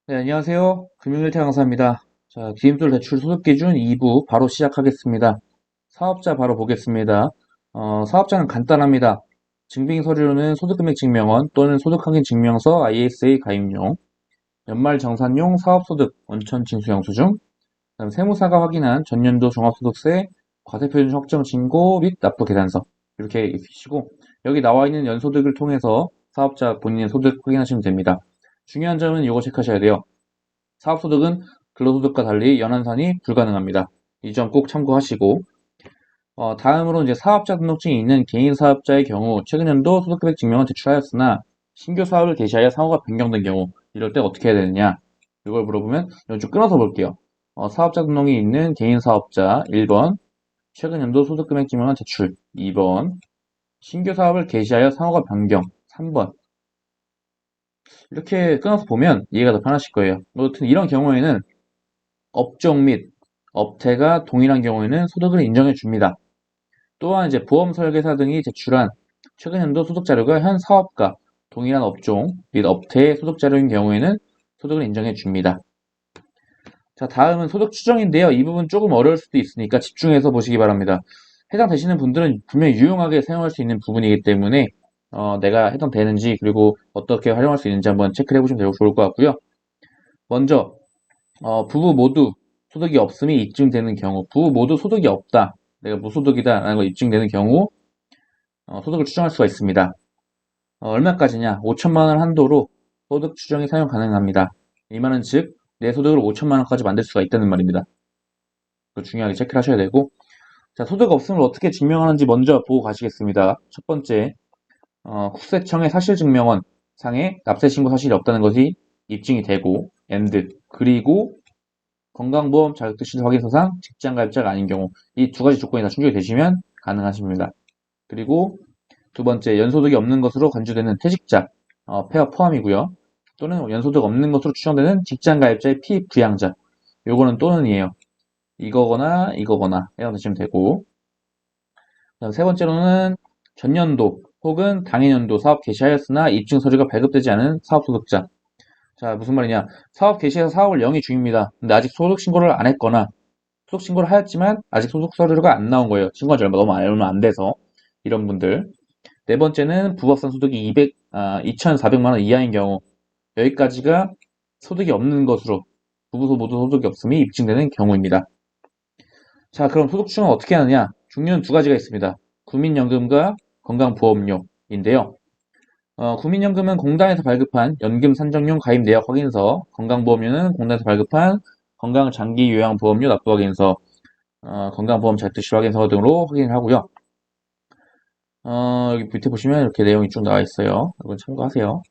네, 안녕하세요. 금융일태 강사입니다. 자, 기임돌 대출 소득기준 2부 바로 시작하겠습니다. 사업자 바로 보겠습니다. 사업자는 간단합니다. 증빙 서류는 소득금액 증명원 또는 소득확인 증명서 ISA 가입용, 연말정산용 사업소득 원천 징수 영수증, 그다음 세무사가 확인한 전년도 종합소득세 과세표준 확정 신고 및 납부 계산서 이렇게 있으시고 여기 나와 있는 연소득을 통해서 사업자 본인의 소득 확인하시면 됩니다. 중요한 점은 이거 체크하셔야 돼요. 사업소득은 근로소득과 달리 연한산이 불가능합니다. 이 점 꼭 참고하시고 다음으로 이제 사업자 등록증이 있는 개인 사업자의 경우 최근 연도 소득금액 증명을 제출하였으나 신규 사업을 개시하여 상호가 변경된 경우 이럴 때 어떻게 해야 되느냐 이걸 물어보면 이건 좀 끊어서 볼게요. 사업자 등록이 있는 개인 사업자 1번 최근 연도 소득금액 증명을 제출 2번 신규 사업을 개시하여 상호가 변경 3번 이렇게 끊어서 보면 이해가 더 편하실 거예요. 아무튼 이런 경우에는 업종 및 업태가 동일한 경우에는 소득을 인정해 줍니다. 또한 이제 보험 설계사 등이 제출한 최근 연도 소득 자료가 현 사업과 동일한 업종 및 업태의 소득 자료인 경우에는 소득을 인정해 줍니다. 자, 다음은 소득 추정인데요. 이 부분 조금 어려울 수도 있으니까 집중해서 보시기 바랍니다. 해당되시는 분들은 분명히 유용하게 사용할 수 있는 부분이기 때문에 내가 해당되는지 그리고 어떻게 활용할 수 있는지 한번 체크를 해보시면 좋을 것 같고요. 먼저 부부 모두 소득이 없음이 입증되는 경우, 부부 모두 소득이 없다, 내가 무소득이다라는 거 입증되는 경우 소득을 추정할 수가 있습니다. 얼마까지냐? 5천만 원 한도로 소득 추정이 사용 가능합니다. 이 말은 즉, 내 소득을 5천만 원까지 만들 수가 있다는 말입니다. 그거 중요하게 체크를 하셔야 되고, 자, 소득 없음을 어떻게 증명하는지 먼저 보고 가시겠습니다. 첫 번째, 국세청의 사실증명원 상에 납세 신고 사실이 없다는 것이 입증이 되고, 그리고 건강보험 자격증 시설 확인서상 직장가입자가 아닌 경우 이 두 가지 조건이 다 충족이 되시면 가능하십니다. 그리고 두 번째 연소득이 없는 것으로 간주되는 퇴직자, 폐업 포함이고요. 또는 연소득 없는 것으로 추정되는 직장가입자의 피부양자, 요거는 또는이에요. 이거거나 이거거나 해당되시면 되고 그다음 세 번째로는 전년도 혹은 당해년도 사업 개시하였으나 입증 서류가 발급되지 않은 사업소득자. 자, 무슨 말이냐. 사업 개시해서 사업을 영위 중입니다. 근데 아직 소득 신고를 안 했거나 소득 신고를 하였지만 아직 소득 서류가 안 나온 거예요. 신고한 지 얼마 안 돼서. 이런 분들. 네 번째는 부합산 소득이 2,400만 원 이하인 경우. 여기까지가 소득이 없는 것으로 부부 모두 소득이 없음이 입증되는 경우입니다. 자, 그럼 소득 추정은 어떻게 하느냐? 종류는 두 가지가 있습니다. 국민연금과 건강보험료인데요. 국민연금은 공단에서 발급한 연금 산정용 가입 내역 확인서, 건강보험료는 공단에서 발급한 건강장기요양보험료 납부 확인서, 건강보험 자격증 확인서 등으로 확인을 하고요. 여기 밑에 보시면 이렇게 내용이 쭉 나와 있어요. 이건 참고하세요.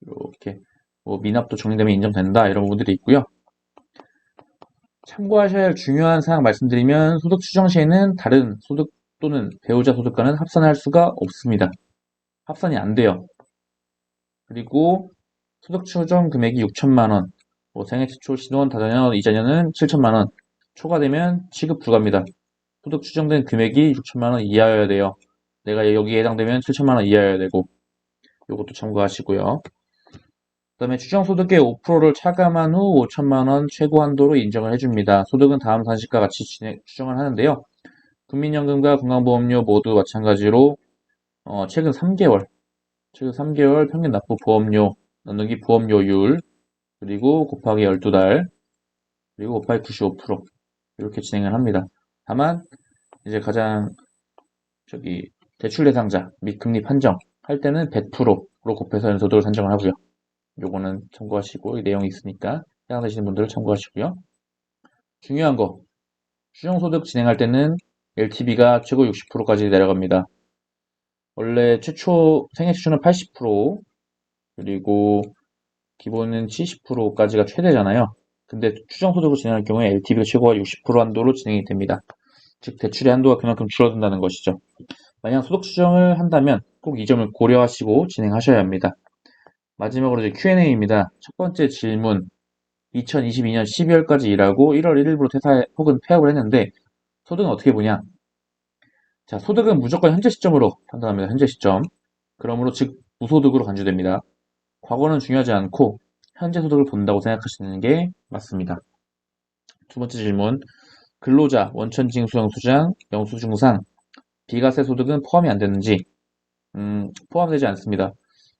이렇게 뭐 미납도 적용되면 인정된다 이런 부분들이 있고요. 참고하셔야 할 중요한 사항 말씀드리면 소득 추정 시에는 다른 소득 또는 배우자 소득과는 합산할 수가 없습니다. 합산이 안 돼요. 그리고 소득 추정 금액이 6천만 원, 뭐 생애 최초 신혼 다자녀 이자녀는 7천만 원, 초과되면 취급 불가입니다. 소득 추정된 금액이 6천만 원 이하여야 돼요. 내가 여기에 해당되면 7천만 원 이하여야 되고, 이것도 참고하시고요. 그다음에 추정소득의 5%를 차감한 후 5천만 원 최고 한도로 인정을 해줍니다. 소득은 다음 산식과 같이 추정을 하는데요. 국민연금과 건강보험료 모두 마찬가지로 최근 3개월 평균 납부 보험료 나누기 보험료율 그리고 곱하기 12달 그리고 곱하기 95% 이렇게 진행을 합니다. 다만 이제 가장 대출 대상자 및 금리 판정 할 때는 100%로 곱해서 연소득을 산정을 하고요. 요거는 참고하시고 이 내용이 있으니까 해당되시는 분들은 참고하시고요. 중요한 거 추정소득 진행할 때는 LTV가 최고 60%까지 내려갑니다. 원래 생애 최초는 80% 그리고 기본은 70%까지가 최대잖아요. 근데 추정소득을 진행할 경우에 LTV가 최고가 60% 한도로 진행이 됩니다. 즉 대출의 한도가 그만큼 줄어든다는 것이죠. 만약 소득 추정을 한다면 꼭 이 점을 고려하시고 진행하셔야 합니다. 마지막으로 이제 Q&A입니다. 첫 번째 질문. 2022년 12월까지 일하고 1월 1일부로 퇴사 혹은 폐업을 했는데 소득은 어떻게 보냐? 자, 소득은 무조건 현재 시점으로 판단합니다. 현재 시점. 그러므로 즉 무소득으로 간주됩니다. 과거는 중요하지 않고 현재 소득을 본다고 생각하시는 게 맞습니다. 두 번째 질문. 근로자, 원천징수 영수장, 영수증상, 비과세 소득은 포함이 안 되는지? 포함되지 않습니다.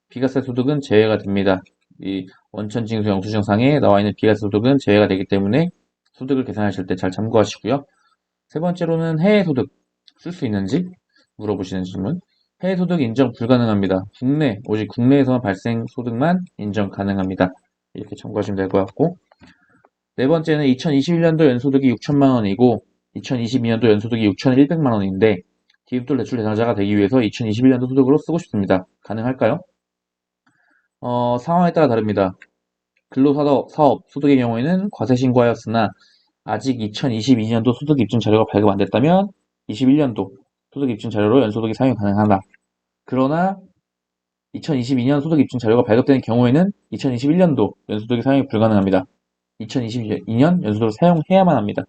비과세 소득은 제외가 됩니다. 이 원천징수 영수증상에 나와 있는 비과세 소득은 제외가 되기 때문에 소득을 계산하실 때 잘 참고하시고요. 세 번째로는 해외 소득 쓸 수 있는지 물어보시는 질문. 해외 소득 인정 불가능합니다. 오직 국내에서만 발생 소득만 인정 가능합니다. 이렇게 참고하시면 될 것 같고. 네 번째는 2021년도 연소득이 6천만 원이고 2022년도 연소득이 6,100만 원인데 디귿돌 대출 대상자가 되기 위해서 2021년도 소득으로 쓰고 싶습니다. 가능할까요? 상황에 따라 다릅니다. 근로사업 소득의 경우에는 과세 신고하였으나 아직 2022년도 소득 입증 자료가 발급 안 됐다면 21년도 소득 입증 자료로 연소득이 사용이 가능하다. 그러나 2022년 소득 입증 자료가 발급되는 경우에는 2021년도 연소득이 사용이 불가능합니다. 2022년 연소득을 사용해야만 합니다.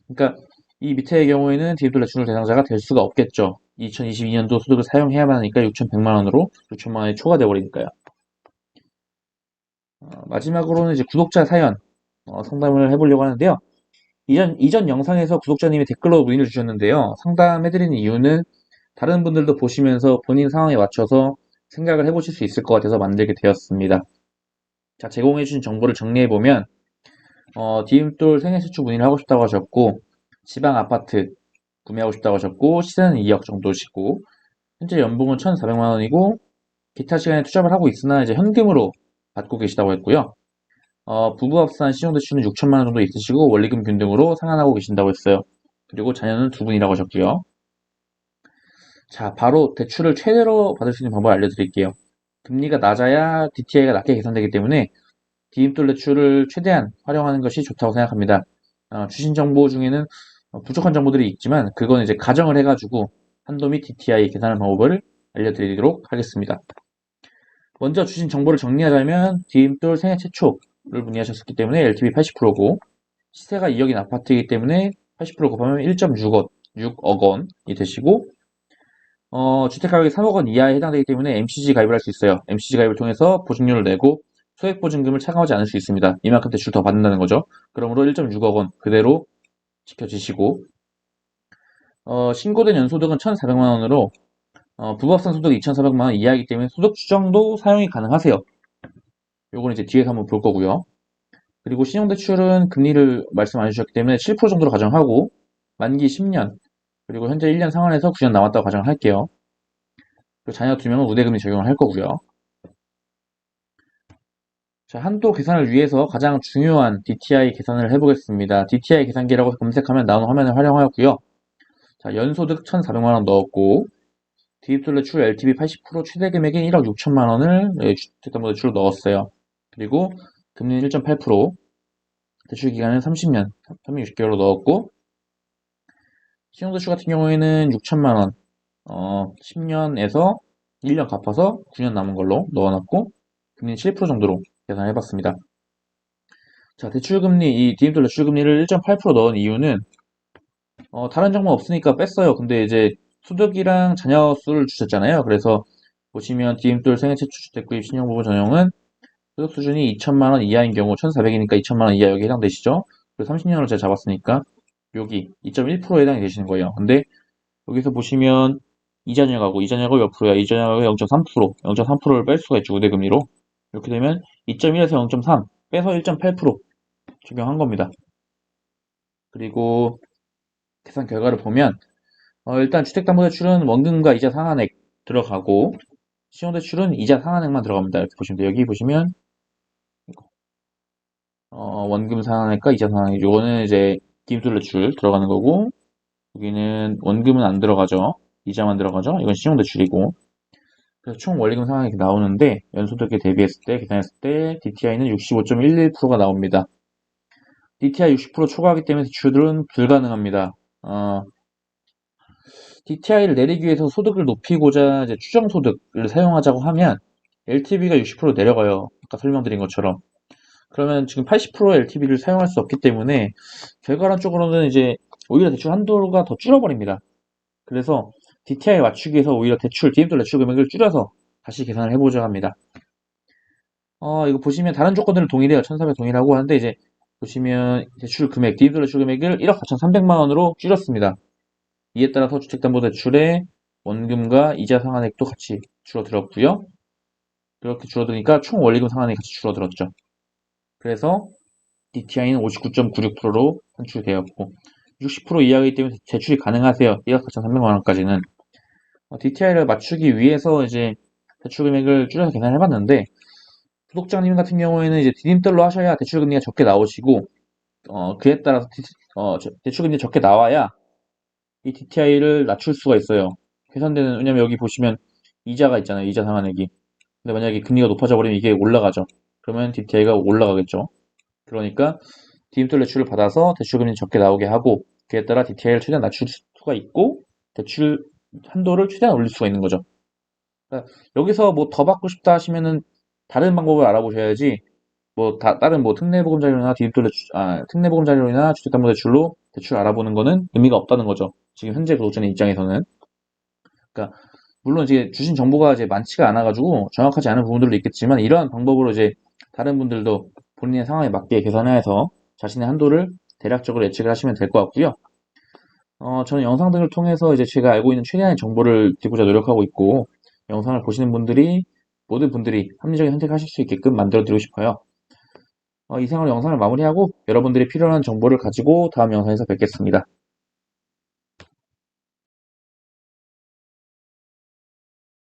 그러니까 이 밑에의 경우에는 디귿돌 대출 대상자가 될 수가 없겠죠. 2022년도 소득을 사용해야만 하니까 6,100만 원으로 6천만 원이 초과돼 버리니까요. 마지막으로는 이제 구독자 사연 상담을 해보려고 하는데요. 이전 영상에서 구독자님이 댓글로 문의를 주셨는데요. 상담해드리는 이유는 다른 분들도 보시면서 본인 상황에 맞춰서 생각을 해보실 수 있을 것 같아서 만들게 되었습니다. 자, 제공해주신 정보를 정리해보면 디귿돌 생애시축 문의를 하고 싶다고 하셨고 지방 아파트 구매하고 싶다고 하셨고 시세는 2억 정도시고 현재 연봉은 1,400만 원이고 기타 시간에 투잡을 하고 있으나 이제 현금으로 받고 계시다고 했고요. 부부 합산 신용대출은 6천만 원 정도 있으시고 원리금 균등으로 상환하고 계신다고 했어요. 그리고 자녀는 2분이라고 하셨고요. 자, 바로 대출을 최대로 받을 수 있는 방법을 알려드릴게요. 금리가 낮아야 DTI가 낮게 계산되기 때문에 디귿돌 대출을 최대한 활용하는 것이 좋다고 생각합니다. 주신 정보 중에는 부족한 정보들이 있지만 그건 이제 가정을 해가지고 한도 및 DTI 계산하는 방법을 알려드리도록 하겠습니다. 먼저 주신 정보를 정리하자면 디귿돌 생애 최초를 문의하셨기 때문에 LTV 80%고 시세가 2억인 아파트이기 때문에 80% 곱하면 1.6억 원이 되시고 주택가격이 3억 원 이하에 해당되기 때문에 MCG 가입을 할 수 있어요. MCG 가입을 통해서 보증료를 내고 소액보증금을 차감하지 않을 수 있습니다. 이만큼 대출 더 받는다는 거죠. 그러므로 1.6억 원 그대로 지켜지시고 신고된 연소득은 1,400만 원으로 부부합산 소득 2,400만 원 이하이기 때문에 소득 추정도 사용이 가능하세요. 요건 이제 뒤에서 한번 볼 거고요. 그리고 신용대출은 금리를 말씀 안 주셨기 때문에 7% 정도로 가정하고 만기 10년 그리고 현재 1년 상환해서 9년 남았다고 가정을 할게요. 그리고 자녀 2명은 우대금리 적용을 할 거고요. 자, 한도 계산을 위해서 가장 중요한 DTI 계산을 해보겠습니다. DTI 계산기라고 검색하면 나오는 화면을 활용하였고요. 자, 연소득 1,400만 원 넣었고 디귿돌 대출 LTV 80% 최대 금액인 1억 6천만 원을 주택담보대출로 넣었어요. 그리고 금리는 1.8%, 대출 기간은 30년, 360개월로 넣었고 신용대출 같은 경우에는 6천만 원, 10년에서 1년 갚아서 9년 남은 걸로 넣어놨고 금리는 7% 정도로 계산해봤습니다. 자, 대출금리, 이 디귿돌 대출금리를 1.8% 넣은 이유는 다른 정보 없으니까 뺐어요. 근데 이제 소득이랑 자녀 수를 주셨잖아요. 그래서 보시면 디귿돌 생애 최초 주택 구입 신용부분 전용은 소득 수준이 2천만 원 이하인 경우 1,400이니까 2천만 원 이하 여기 해당되시죠? 그리고 30년으로 제가 잡았으니까 여기 2.1%에 해당이 되시는 거예요. 근데 여기서 보시면 이자녀 가구 몇 프로야? 이자녀 가구 0.3%, 0.3%를 뺄 수가 있죠. 우대금리로. 이렇게 되면 2.1에서 0.3 빼서 1.8% 적용한 겁니다. 그리고 계산 결과를 보면 일단 주택담보대출은 원금과 이자 상환액 들어가고 신용대출은 이자 상환액만 들어갑니다. 이렇게 보시면 돼요. 여기 보시면 원금 상환액과 이자 상환액 요거는 이제 디귿돌 대출 들어가는 거고 여기는 원금은 안 들어가죠. 이자만 들어가죠. 이건 신용대출이고 그래서 총 원리금 상환액이 나오는데 연소득에 대비했을 때 계산했을 때 DTI는 65.11%가 나옵니다. DTI 60% 초과하기 때문에 대출들은 불가능합니다. DTI를 내리기 위해서 소득을 높이고자 이제 추정소득을 사용하자고 하면 LTV가 60% 내려가요. 아까 설명드린 것처럼. 그러면 지금 80%의 LTV를 사용할 수 없기 때문에 결과론적으로는 이제 오히려 대출 한도가 더 줄어버립니다. 그래서 DTI에 맞추기 위해서 오히려 디귿돌 대출 금액을 줄여서 다시 계산을 해보자 합니다. 이거 보시면 다른 조건들은 동일해요. 1,400 동일하고 하는데 이제 보시면 대출 금액, 디딤돌 대출 금액을 1억 4,300만 원으로 줄였습니다. 이에 따라서 주택담보대출의 원금과 이자 상환액도 같이 줄어들었고요. 그렇게 줄어드니까 총 원리금 상환액이 같이 줄어들었죠. 그래서 DTI는 59.96%로 산출되었고 60% 이하이기 때문에 대출이 가능하세요. 1억 4,300만 원까지는. DTI를 맞추기 위해서 이제 대출 금액을 줄여서 계산을 해봤는데 구독자님 같은 경우에는 이제 디딤돌로 하셔야 대출 금리가 적게 나오시고 그에 따라서 대출 금리가 적게 나와야 이 DTI를 낮출 수가 있어요. 계산되는 왜냐면 여기 보시면 이자가 있잖아요. 이자 상환액이. 근데 만약에 금리가 높아져 버리면 이게 올라가죠. 그러면 DTI가 올라가겠죠. 그러니까 디딤돌 대출을 받아서 대출 금리 적게 나오게 하고 그에 따라 DTI를 최대한 낮출 수가 있고 대출 한도를 최대한 올릴 수가 있는 거죠. 그러니까 여기서 뭐 더 받고 싶다 하시면은 다른 방법을 알아보셔야지 뭐 다른 뭐 특례보금자료나 특례보금자료나 주택담보대출로 대출 알아보는 거는 의미가 없다는 거죠. 지금 현재 구독자님 입장에서는. 그러니까 물론 이제 주신 정보가 이제 많지가 않아가지고 정확하지 않은 부분들도 있겠지만 이러한 방법으로 이제 다른 분들도 본인의 상황에 맞게 계산해서 자신의 한도를 대략적으로 예측을 하시면 될 것 같고요. 저는 영상 등을 통해서 이제 제가 알고 있는 최대한의 정보를 드리고자 노력하고 있고 영상을 보시는 분들이 모든 분들이 합리적인 선택하실 수 있게끔 만들어 드리고 싶어요. 이상으로 영상을 마무리하고 여러분들이 필요한 정보를 가지고 다음 영상에서 뵙겠습니다.